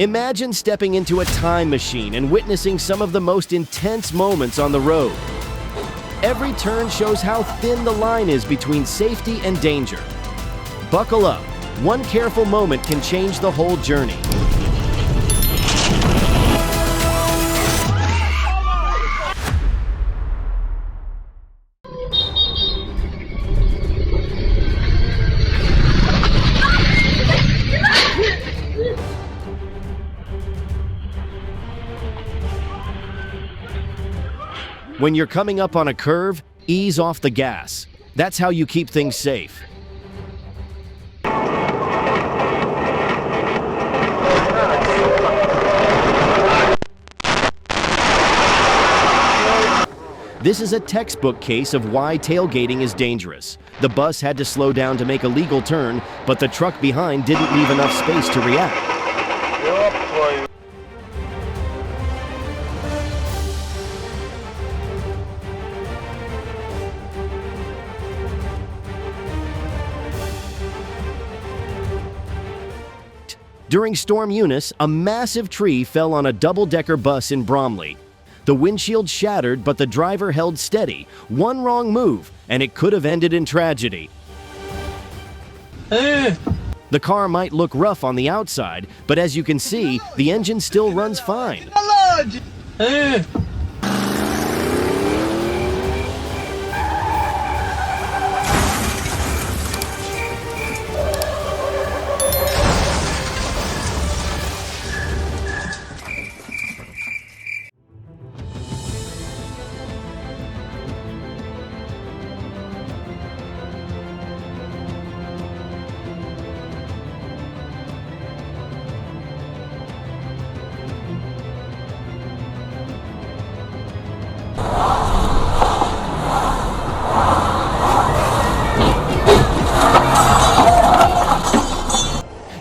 Imagine stepping into a time machine and witnessing some of the most intense moments on the road. Every turn shows how thin the line is between safety and danger. Buckle up. One careful moment can change the whole journey. When you're coming up on a curve, ease off the gas. That's how you keep things safe. This is a textbook case of why tailgating is dangerous. The bus had to slow down to make a legal turn, but the truck behind didn't leave enough space to react. During Storm Eunice, a massive tree fell on a double-decker bus in Bromley. The windshield shattered, but the driver held steady. One wrong move, and it could have ended in tragedy. The car might look rough on the outside, but as you can see, the engine still runs fine.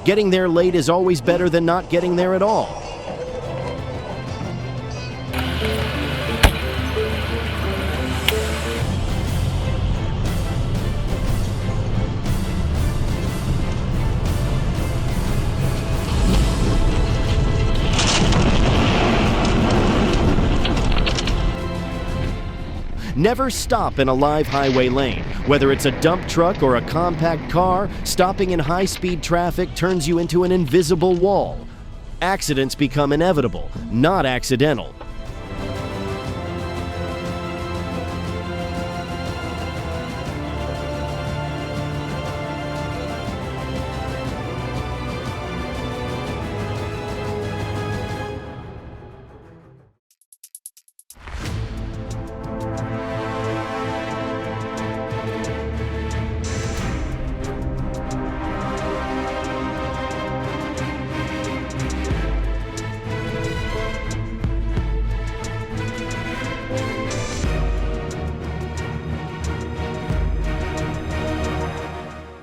Getting there late is always better than not getting there at all. Never stop in a live highway lane. Whether it's a dump truck or a compact car, stopping in high-speed traffic turns you into an invisible wall. Accidents become inevitable, not accidental.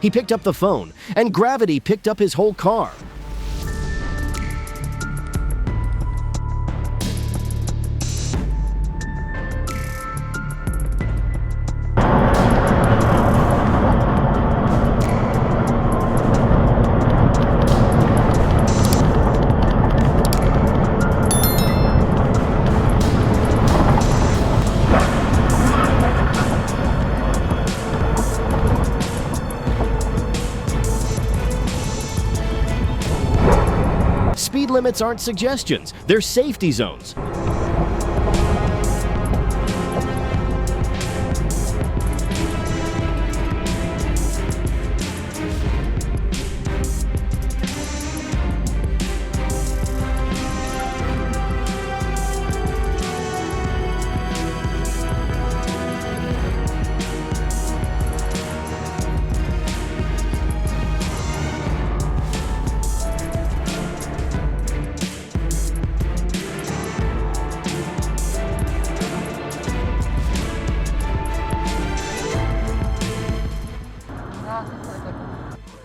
He picked up the phone, and gravity picked up his whole car. Speed limits aren't suggestions, they're safety zones.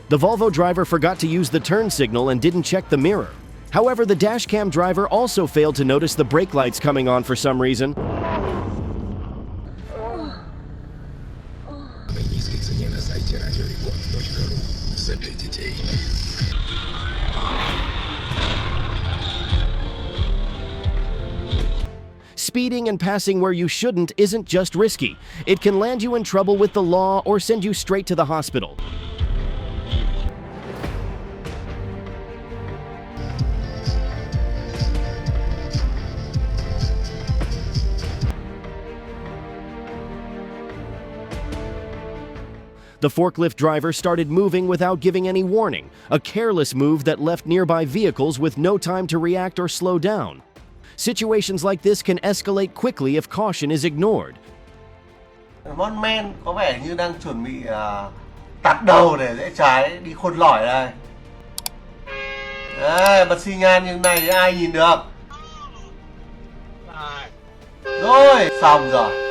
The Volvo driver forgot to use the turn signal and didn't check the mirror. However, the dashcam driver also failed to notice the brake lights coming on for some reason. Speeding and passing where you shouldn't isn't just risky. It can land you in trouble with the law or send you straight to the hospital. The forklift driver started moving without giving any warning, a careless move that left nearby vehicles with no time to react or slow down. Situations like this can escalate quickly if caution is ignored. Mon men có vẻ như đang chuẩn bị tạt đầu để rẽ trái đi khôn lỏi đây. Đấy, bật xi nhan như này ai nhìn được. Rồi, xong rồi.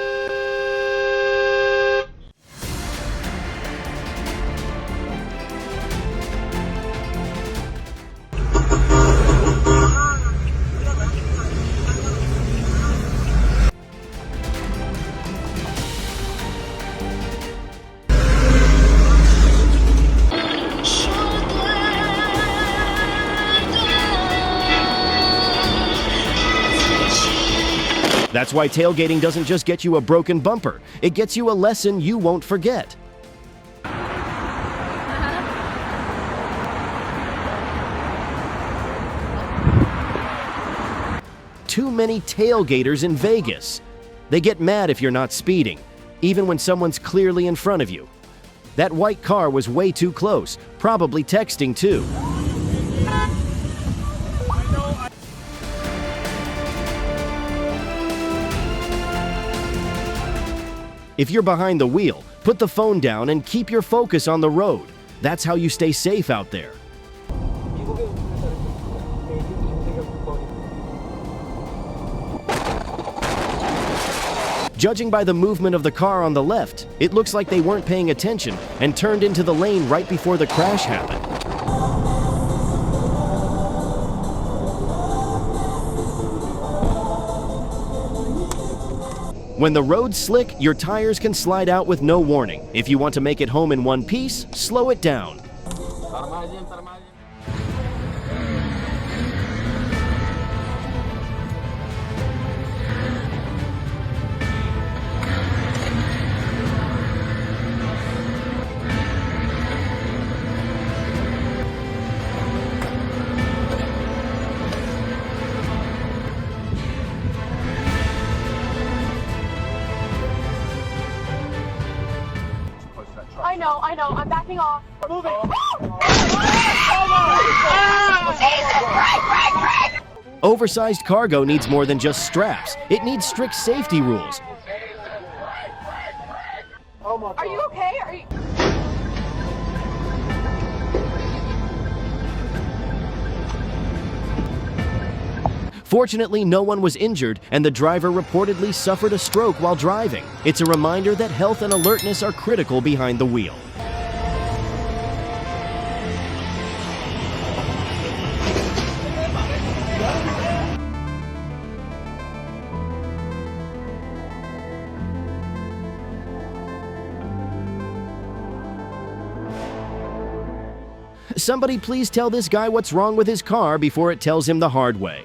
That's why tailgating doesn't just get you a broken bumper, it gets you a lesson you won't forget. Too many tailgaters in Vegas. They get mad if you're not speeding, even when someone's clearly in front of you. That white car was way too close, probably texting too. If you're behind the wheel, put the phone down and keep your focus on the road. That's how you stay safe out there. Judging by the movement of the car on the left, it looks like they weren't paying attention and turned into the lane right before the crash happened. When the road's slick, your tires can slide out with no warning. If you want to make it home in one piece, slow it down. I know, I'm backing off. Moving. Oversized cargo needs more than just straps. It needs strict safety rules. Are you okay? Are you... Fortunately, no one was injured, and the driver reportedly suffered a stroke while driving. It's a reminder that health and alertness are critical behind the wheel. Somebody please tell this guy what's wrong with his car before it tells him the hard way.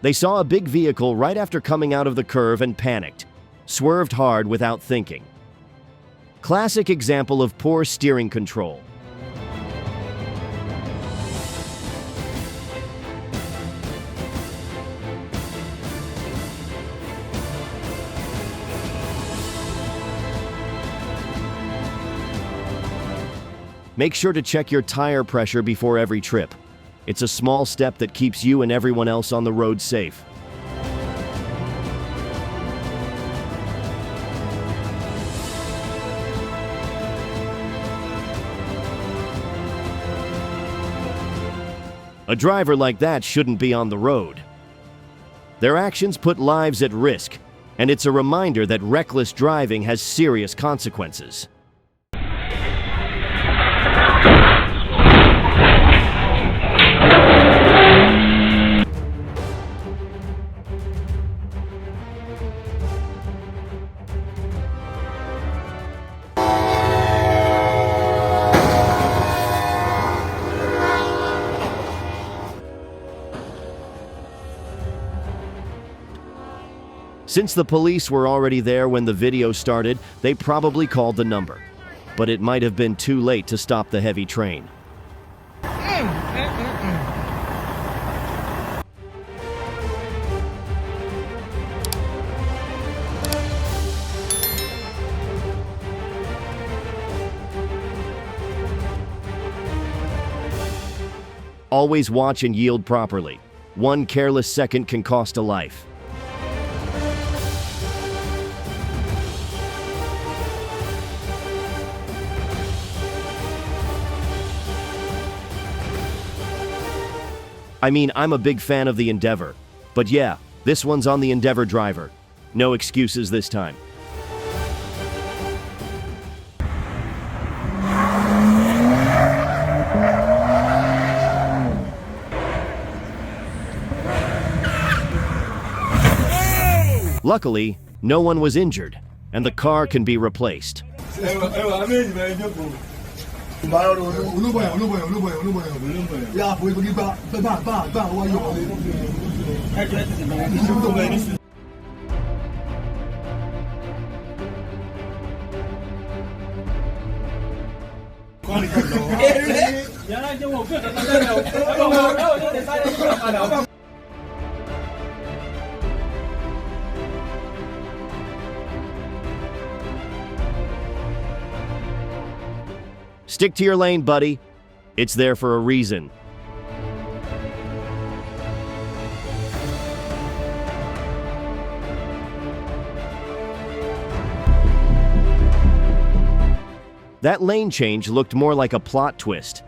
They saw a big vehicle right after coming out of the curve and panicked, swerved hard without thinking. Classic example of poor steering control. Make sure to check your tire pressure before every trip. It's a small step that keeps you and everyone else on the road safe. A driver like that shouldn't be on the road. Their actions put lives at risk, and it's a reminder that reckless driving has serious consequences. Since the police were already there when the video started, they probably called the number. But it might have been too late to stop the heavy train. Always watch and yield properly. One careless second can cost a life. I mean, I'm a big fan of the Endeavor. But yeah, this one's on the Endeavor driver. No excuses this time. Luckily, no one was injured, and the car can be replaced. Stick to your lane, buddy. It's there for a reason. That lane change looked more like a plot twist.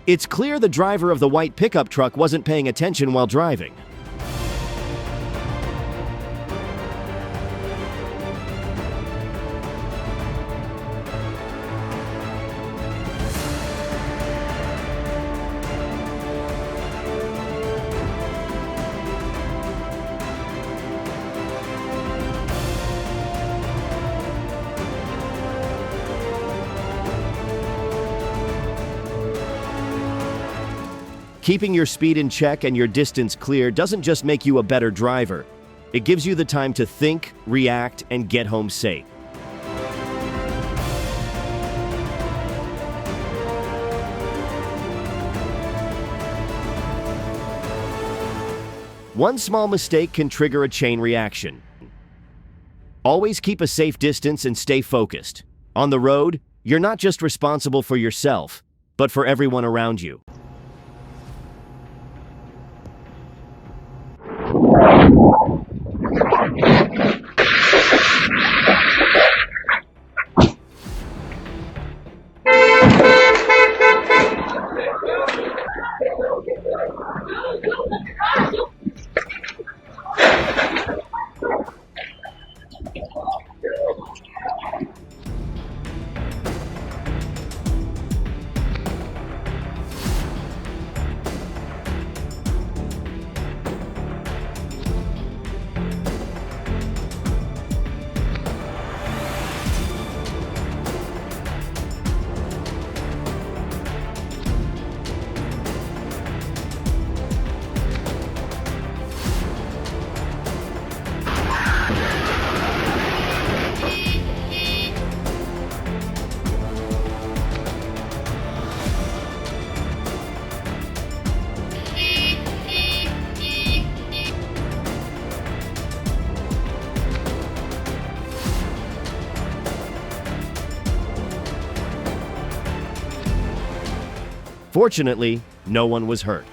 It's clear the driver of the white pickup truck wasn't paying attention while driving. Keeping your speed in check and your distance clear doesn't just make you a better driver. It gives you the time to think, react, and get home safe. One small mistake can trigger a chain reaction. Always keep a safe distance and stay focused. On the road, you're not just responsible for yourself, but for everyone around you. Fortunately, no one was hurt.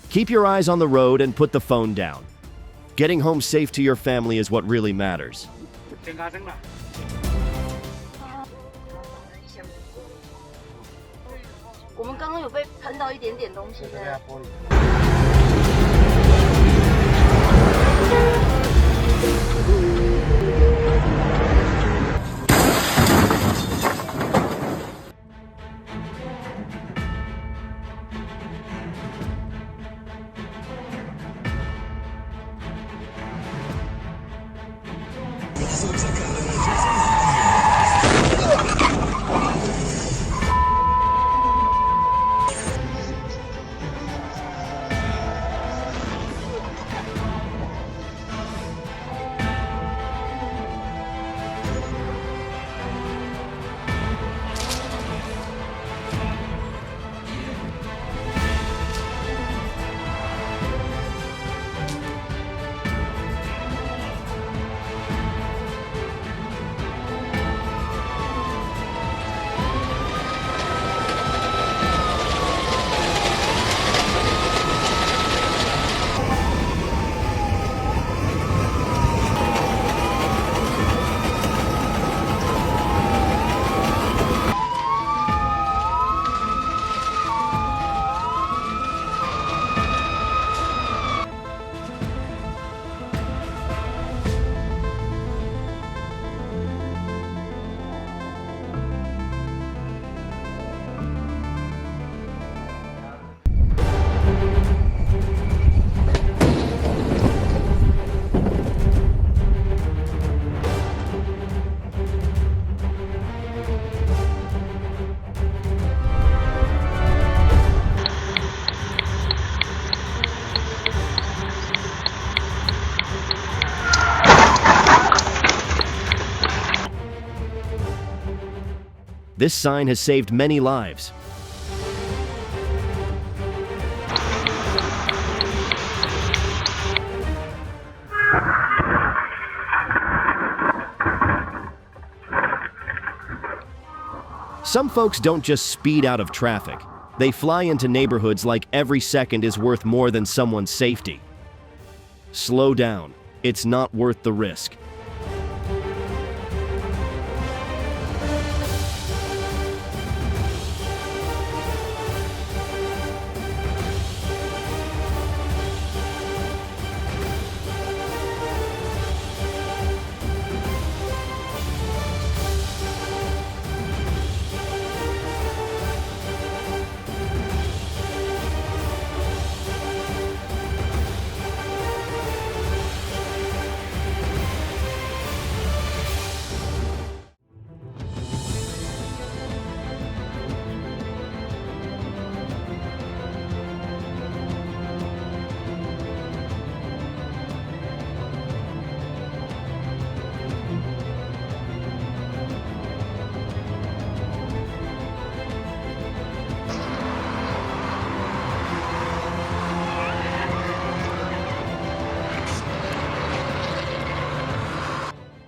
Keep your eyes on the road and put the phone down. Getting home safe to your family is what really matters. 我们刚刚有被喷到一点点东西呢。This sign has saved many lives. Some folks don't just speed out of traffic. They fly into neighborhoods like every second is worth more than someone's safety. Slow down. It's not worth the risk.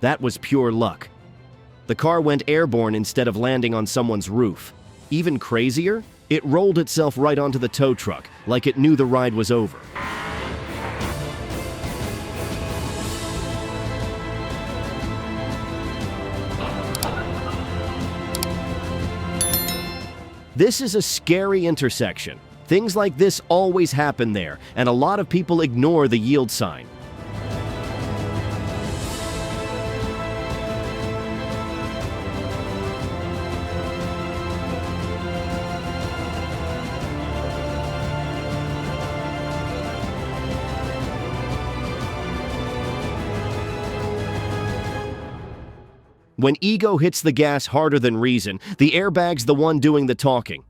That was pure luck. The car went airborne instead of landing on someone's roof. Even crazier, it rolled itself right onto the tow truck, like it knew the ride was over. This is a scary intersection. Things like this always happen there, and a lot of people ignore the yield sign. When ego hits the gas harder than reason, the airbag's the one doing the talking.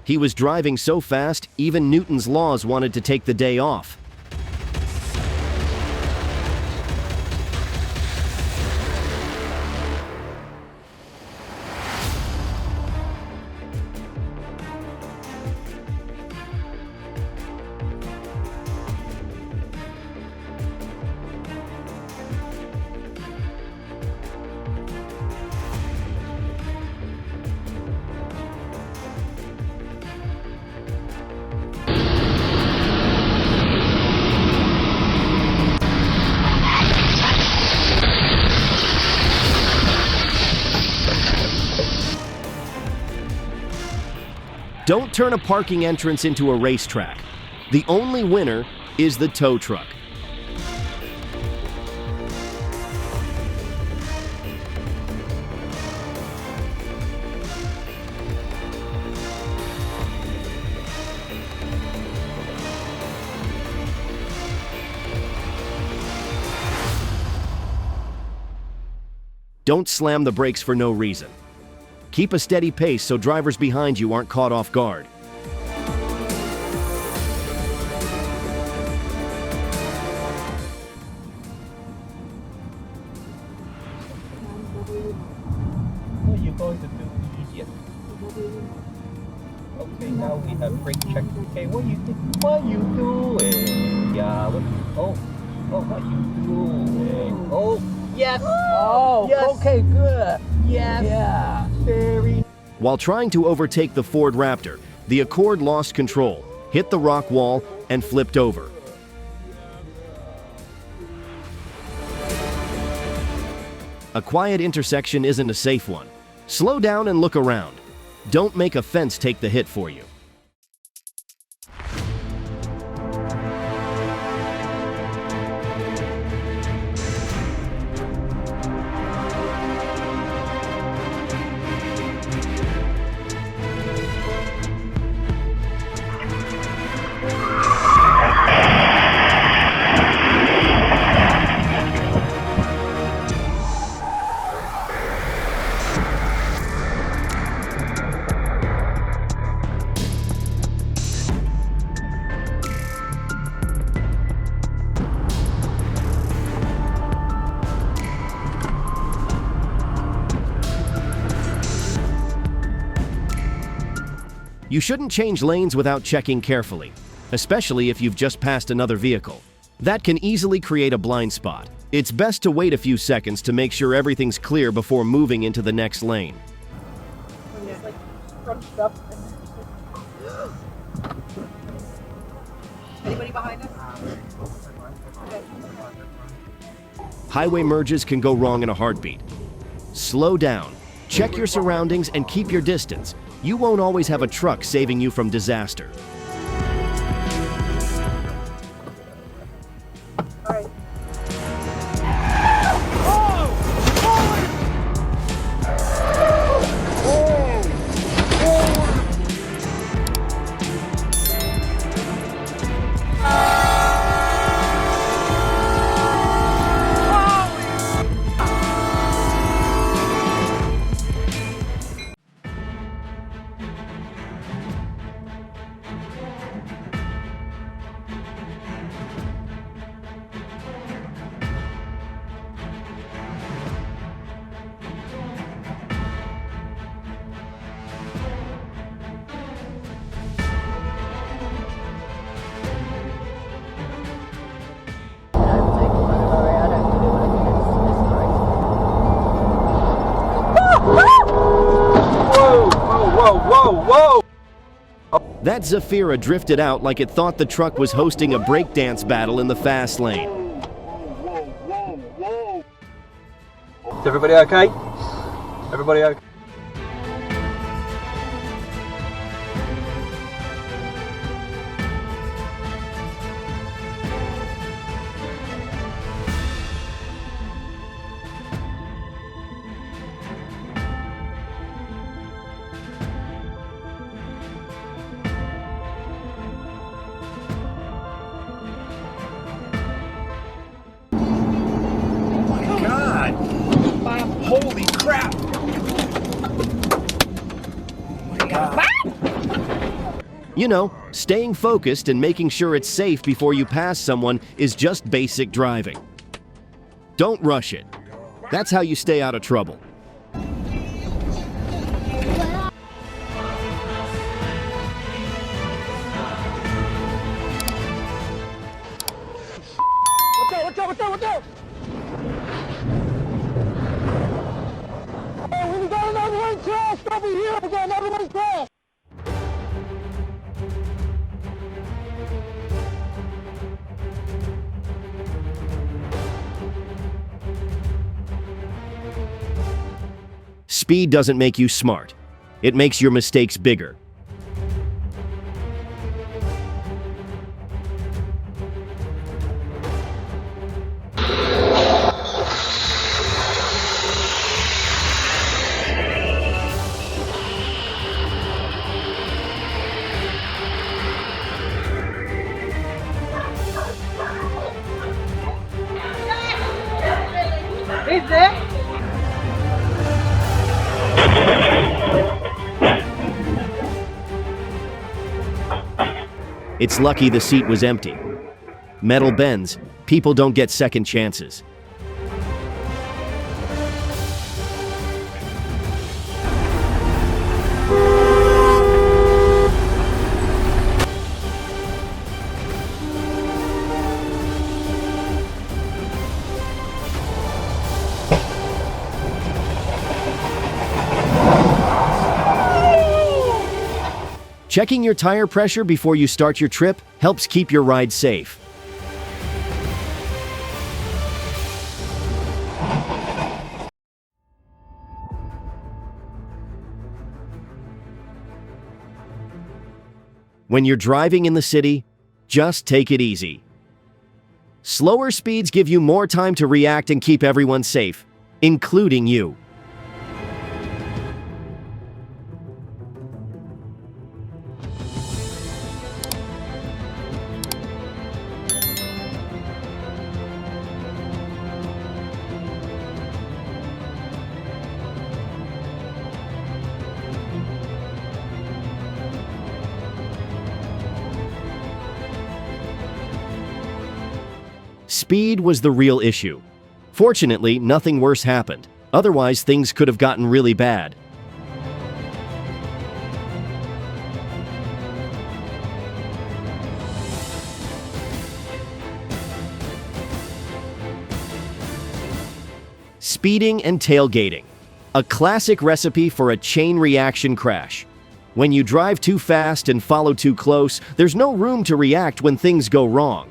He was driving so fast, even Newton's laws wanted to take the day off. Don't turn a parking entrance into a racetrack. The only winner is the tow truck. Don't slam the brakes for no reason. Keep a steady pace so drivers behind you aren't caught off guard. What are you going to do, idiot? Okay, now we have brake check. Okay, what you doing? Yeah, what you doing? Oh, yes! Oh, yes. okay, good. Yes! Yeah. Very. While trying to overtake the Ford Raptor, the Accord lost control, hit the rock wall, and flipped over. A quiet intersection isn't a safe one. Slow down and look around. Don't make a fence take the hit for you. You shouldn't change lanes without checking carefully, especially if you've just passed another vehicle. That can easily create a blind spot. It's best to wait a few seconds to make sure everything's clear before moving into the next lane. It's like scrunched up. Anybody behind us? Highway merges can go wrong in a heartbeat. Slow down, check your surroundings, and keep your distance. You won't always have a truck saving you from disaster. All right. That Zafira drifted out like it thought the truck was hosting a breakdance battle in the fast lane. Is everybody okay? Everybody okay? Holy crap! Oh my God. You know, staying focused and making sure it's safe before you pass someone is just basic driving. Don't rush it. That's how you stay out of trouble. Watch out! Hey, we got another one crashed over here! We got another one crashed! Speed doesn't make you smart. It makes your mistakes bigger. Is there? It's lucky the seat was empty. Metal bends. People don't get second chances. Checking your tire pressure before you start your trip helps keep your ride safe. When you're driving in the city, just take it easy. Slower speeds give you more time to react and keep everyone safe, including you. Speed was the real issue. Fortunately, nothing worse happened. Otherwise, things could have gotten really bad. Speeding and tailgating. A classic recipe for a chain reaction crash. When you drive too fast and follow too close, there's no room to react when things go wrong.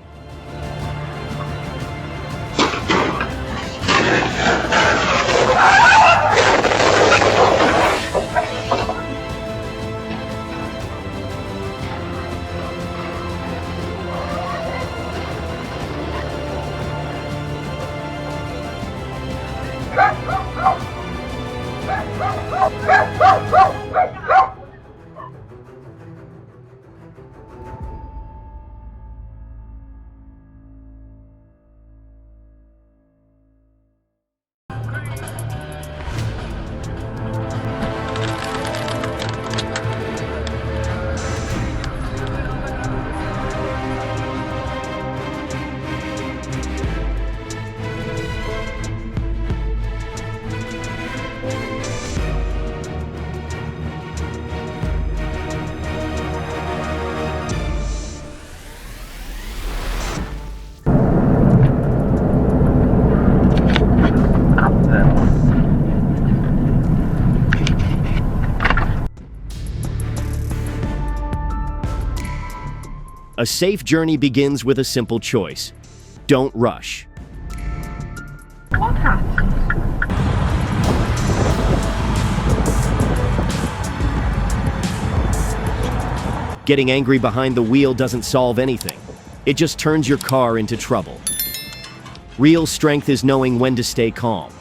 A safe journey begins with a simple choice. Don't rush. What happened? Getting angry behind the wheel doesn't solve anything. It just turns your car into trouble. Real strength is knowing when to stay calm.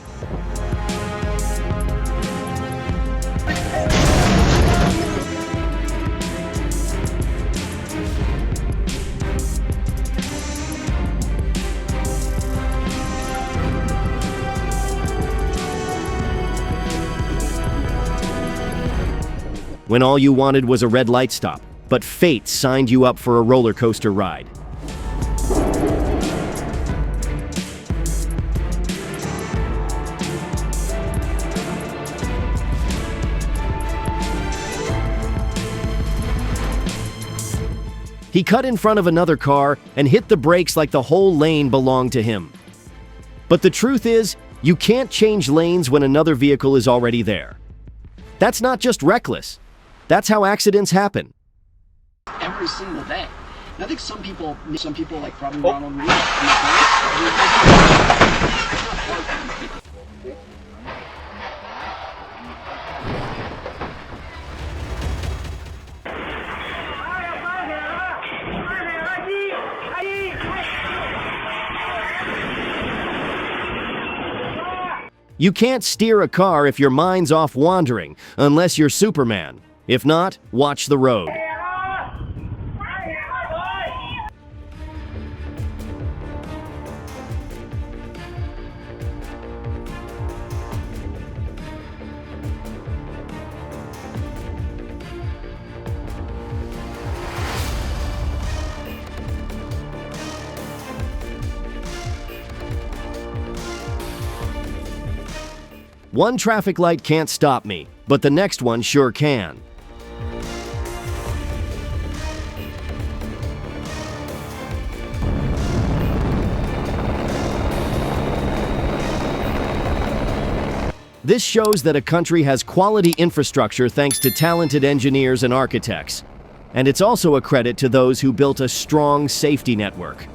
When all you wanted was a red light stop, but fate signed you up for a roller coaster ride. He cut in front of another car and hit the brakes like the whole lane belonged to him. But the truth is, you can't change lanes when another vehicle is already there. That's not just reckless. That's how accidents happen. Every single day. And I think some people like probably Ronald Reed. You can't steer a car if your mind's off wandering, unless you're Superman. If not, watch the road. One traffic light can't stop me, but the next one sure can. This shows that a country has quality infrastructure thanks to talented engineers and architects. And it's also a credit to those who built a strong safety network.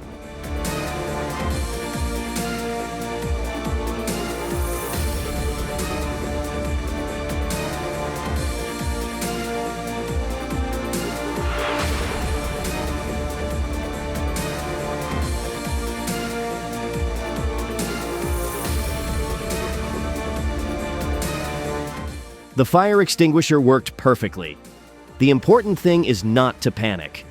The fire extinguisher worked perfectly. The important thing is not to panic.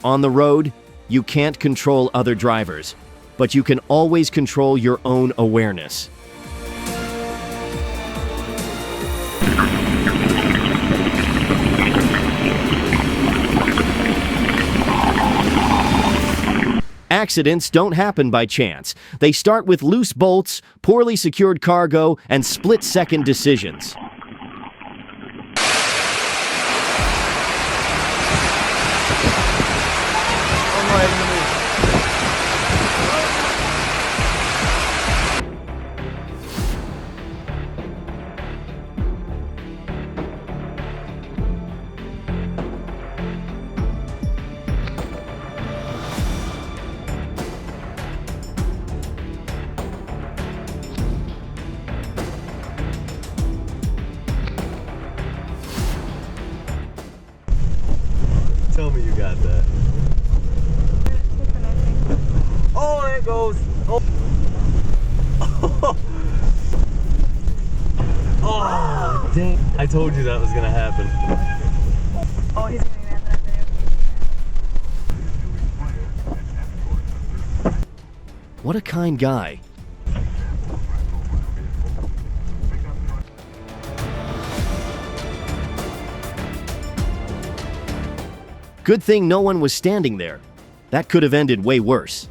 On the road, you can't control other drivers, but you can always control your own awareness. Accidents don't happen by chance. They start with loose bolts, poorly secured cargo, and split-second decisions. Tell me you got that. Oh, there it goes. Oh. Oh, dang. I told you that was going to happen. Oh, he's getting that back there. What a kind guy. Good thing no one was standing there. That could have ended way worse.